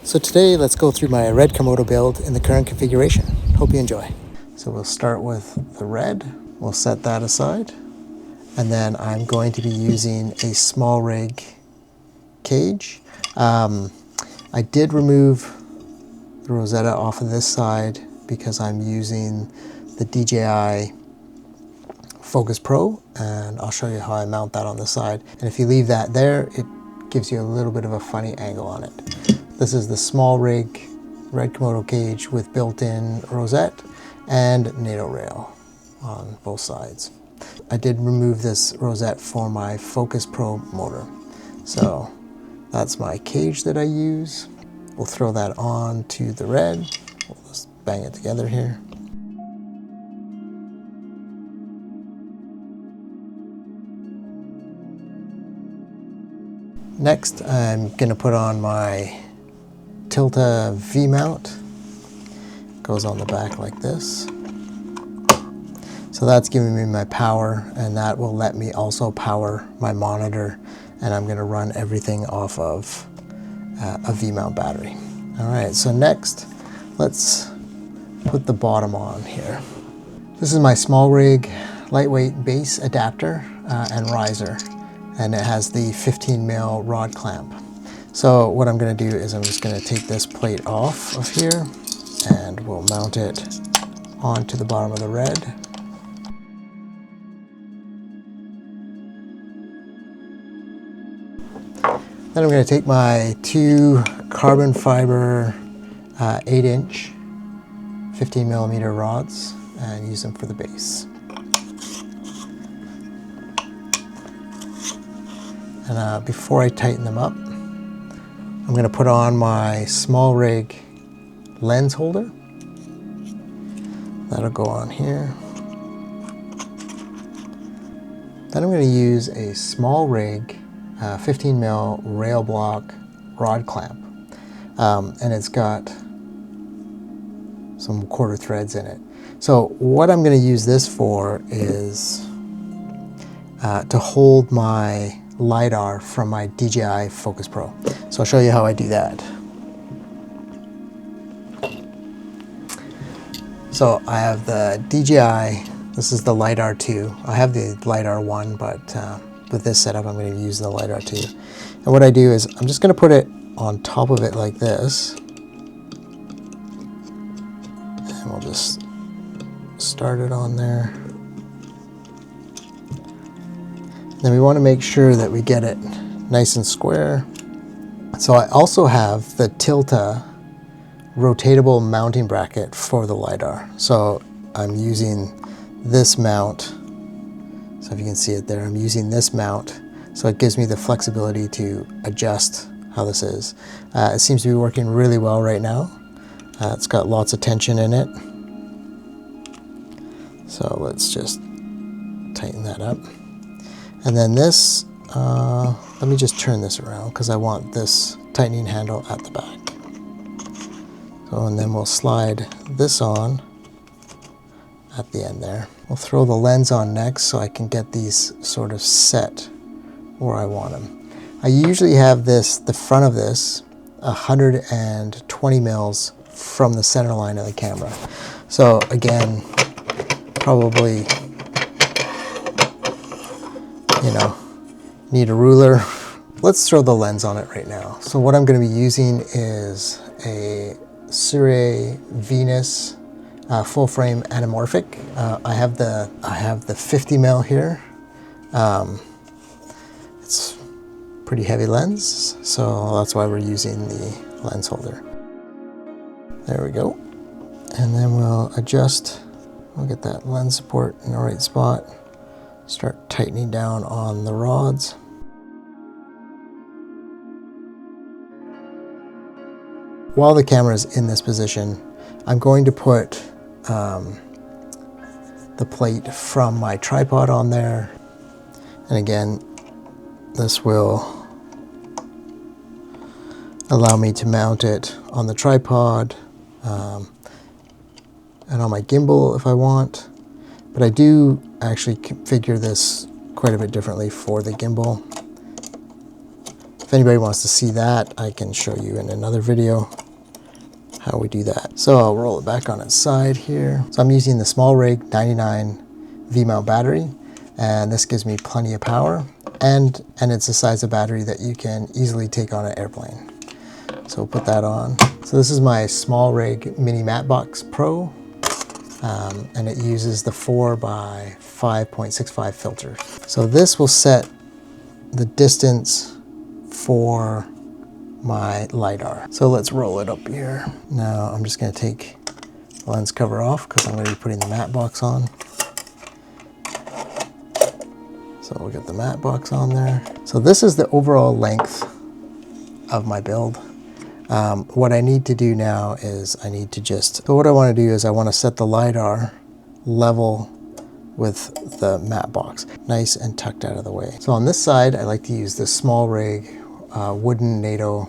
So today let's go through my RED Komodo build in the current configuration. Hope you enjoy. So we'll start with the RED. We'll set that aside. And then I'm going to be using a SmallRig cage. I did remove the Rosetta off of this side because I'm using the DJI Focus Pro, and I'll show you how I mount that on the side. And if you leave that there, it gives you a little bit of a funny angle on it. This is the SmallRig RED Komodo cage with built-in rosette and NATO rail on both sides. I did remove this rosette for my Focus Pro motor. So that's my cage that I use. We'll throw that on to the RED. We'll just bang it together here. Next, I'm going to put on my Tilta V-mount. Goes on the back like this. So that's giving me my power, and that will let me also power my monitor, and I'm going to run everything off of a V-mount battery. All right, so next, let's put the bottom on here. This is my SmallRig lightweight base adapter and riser, and it has the 15mm rod clamp. So what I'm going to do is I'm just going to take this plate off of here, and we'll mount it onto the bottom of the RED. Then I'm going to take my two carbon fiber 8-inch 15mm rods and use them for the base. And before I tighten them up, I'm going to put on my SmallRig lens holder. That'll go on here. Then I'm going to use a SmallRig 15mm rail block rod clamp, and it's got some quarter threads in it. So what I'm going to use this for is to hold my LiDAR from my DJI Focus Pro. So I'll show you how I do that. So I have the DJI, this is the LiDAR 2. I have the LiDAR 1, but with this setup I'm going to use the LiDAR 2. And what I do is I'm just going to put it on top of it like this. And we'll just start it on there. Then we want to make sure that we get it nice and square. So I also have the Tilta rotatable mounting bracket for the LiDAR. So I'm using this mount. So if you can see it there, I'm using this mount. So it gives me the flexibility to adjust how this is. It seems to be working really well right now. It's got lots of tension in it. So let's just tighten that up. And then this, let me just turn this around because I want this tightening handle at the back. So, and then we'll slide this on at the end there. We'll throw the lens on next so I can get these sort of set where I want them. I usually have this, the front of this, 120 mils from the center line of the camera. So again, probably, you know, need a ruler. Let's throw the lens on it right now. So what I'm going to be using is a Sire Venus full frame anamorphic. I have the 50mm here. It's pretty heavy lens, so that's why we're using the lens holder. There we go. And then we'll adjust. We'll get that lens support in the right spot. Start tightening down on the rods. While the camera is in this position, I'm going to put the plate from my tripod on there. And again, this will allow me to mount it on the tripod and on my gimbal if I want. But I do actually configure this quite a bit differently for the gimbal. If anybody wants to see that, I can show you in another video. how we do that. So I'll roll it back on its side here. So I'm using the SmallRig 99 V-mount battery, and this gives me plenty of power, and it's the size of battery that you can easily take on an airplane. So we'll put that on. So this is my SmallRig Mini Mattebox Pro, and it uses the 4x 5.65 filter. So this will set the distance for my LiDAR. So let's roll it up here. Now I'm just going to take the lens cover off because I'm going to be putting the matte box on. So we'll get the matte box on there. So this is the overall length of my build. What I need to do now is I want to set the LiDAR level with the matte box, nice and tucked out of the way. So on this side, I like to use the SmallRig wooden NATO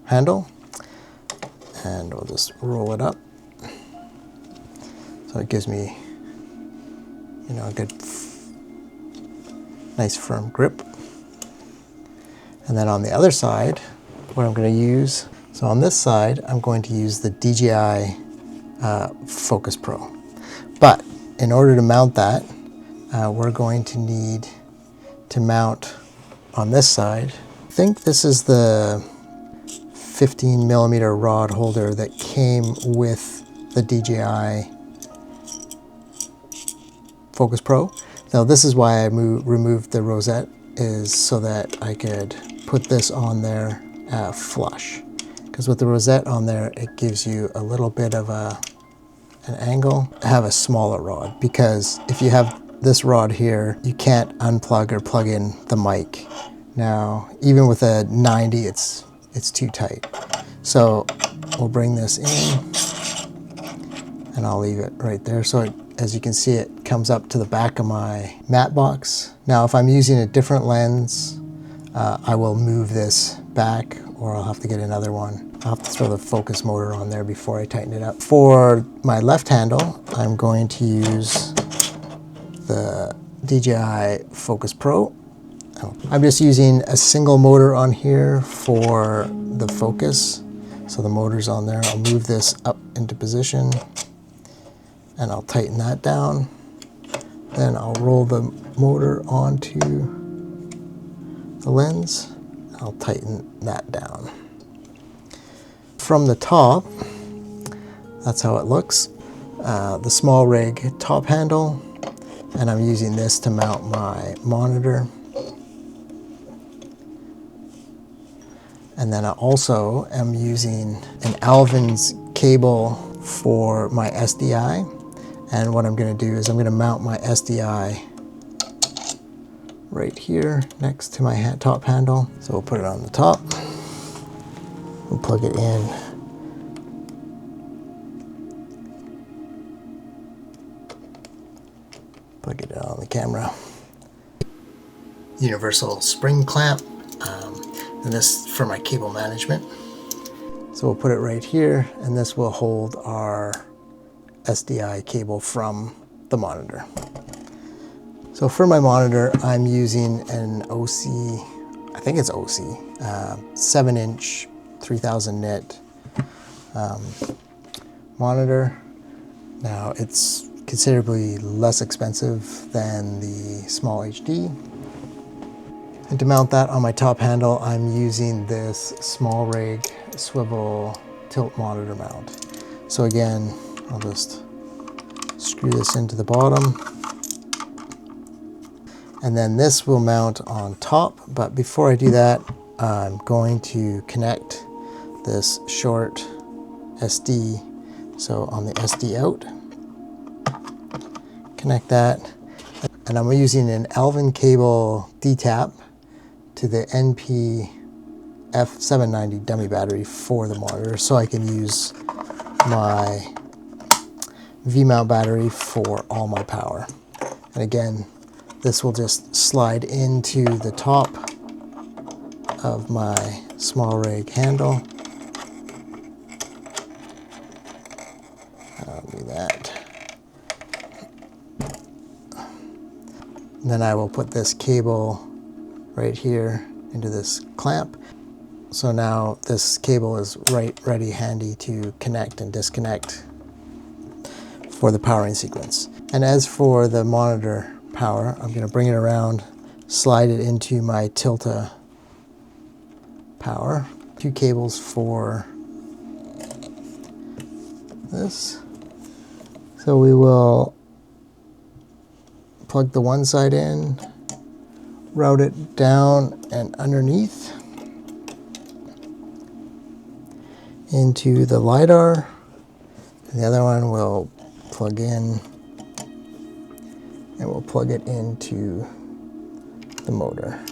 handle, and we'll just roll it up. So it gives me, a good, nice firm grip. And then on the other side, what I'm going to use, so on this side, I'm going to use the DJI Focus Pro. But in order to mount that, we're going to need to mount on this side. I think this is the 15mm rod holder that came with the DJI Focus Pro. Now this is why I removed the rosette, is so that I could put this on there flush. Because with the rosette on there, it gives you a little bit of an angle. I have a smaller rod, because if you have this rod here, you can't unplug or plug in the mic. Now, even with a 90, it's too tight. So we'll bring this in, and I'll leave it right there. So as you can see, it comes up to the back of my matte box. Now, if I'm using a different lens, I will move this back, or I'll have to get another one. I'll have to throw the focus motor on there before I tighten it up. For my left handle, I'm going to use the DJI Focus Pro. I'm just using a single motor on here for the focus. So the motor's on there. I'll move this up into position, and I'll tighten that down. Then I'll roll the motor onto the lens. I'll tighten that down. From the top, that's how it looks. The SmallRig top handle, and I'm using this to mount my monitor. And then I also am using an Alvin's cable for my SDI. And what I'm going to do is I'm going to mount my SDI right here next to my top handle. So we'll put it on the top. We'll plug it in. Plug it on the camera. Universal spring clamp. And this for my cable management. So we'll put it right here, and this will hold our SDI cable from the monitor. So for my monitor, I'm using an OC, I think it's OC, 7-inch, 3000 nit monitor. Now it's considerably less expensive than the Small HD. And to mount that on my top handle, I'm using this SmallRig Swivel tilt monitor mount. So again, I'll just screw this into the bottom. And then this will mount on top, but before I do that, I'm going to connect this short SD. So on the SD out, connect that. And I'm using an Alvin cable D-tap to the NP F790 dummy battery for the monitor, so I can use my V-mount battery for all my power. And again, this will just slide into the top of my SmallRig handle. I'll do that. And then I will put this cable right here into this clamp. So now this cable is ready handy to connect and disconnect for the powering sequence. And as for the monitor power, I'm going to bring it around, slide it into my Tilta power. 2 cables for this. So we will plug the one side in, route it down and underneath into the LiDAR. And the other one will plug in, and we'll plug it into the motor.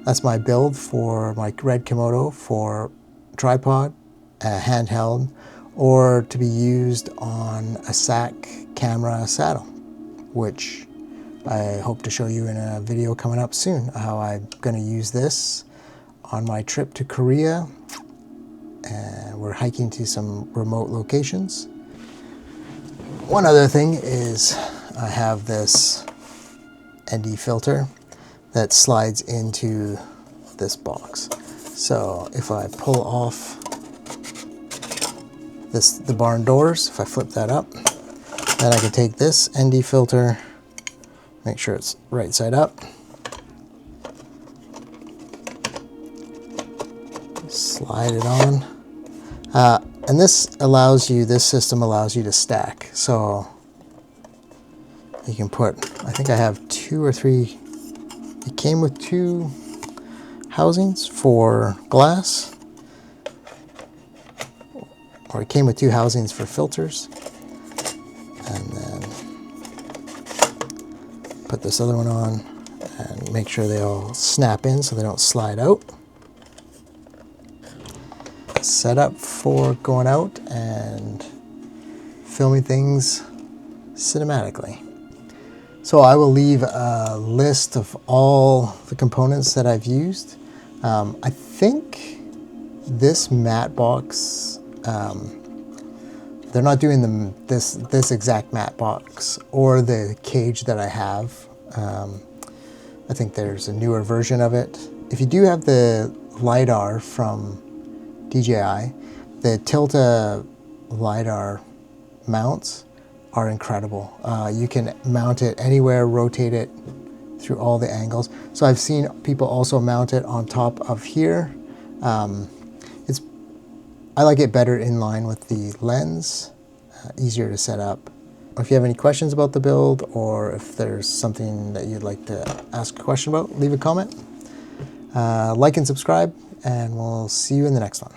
That's my build for my RED Komodo for tripod, handheld, or to be used on a SAC camera saddle, which I hope to show you in a video coming up soon, how I'm going to use this on my trip to Korea. We're hiking to some remote locations. One other thing is I have this ND filter that slides into this box. So if I pull off the barn doors, if I flip that up, then I can take this ND filter, make sure it's right side up, slide it on, and this system allows you to stack. So you can put, I think I have 2 or 3. It came with 2 housings for glass, or it came with 2 housings for filters, and then put this other one on and make sure they all snap in so they don't slide out. Set up for going out and filming things cinematically. So I will leave a list of all the components that I've used. I think this matte box, they're not doing this exact matte box or the cage that I have. I think there's a newer version of it. If you do have the LiDAR from DJI, the Tilta LiDAR mounts are incredible. You can mount it anywhere, rotate it through all the angles. So I've seen people also mount it on top of here. I like it better in line with the lens, easier to set up. If you have any questions about the build, or if there's something that you'd like to ask a question about, leave a comment. Like and subscribe, and we'll see you in the next one.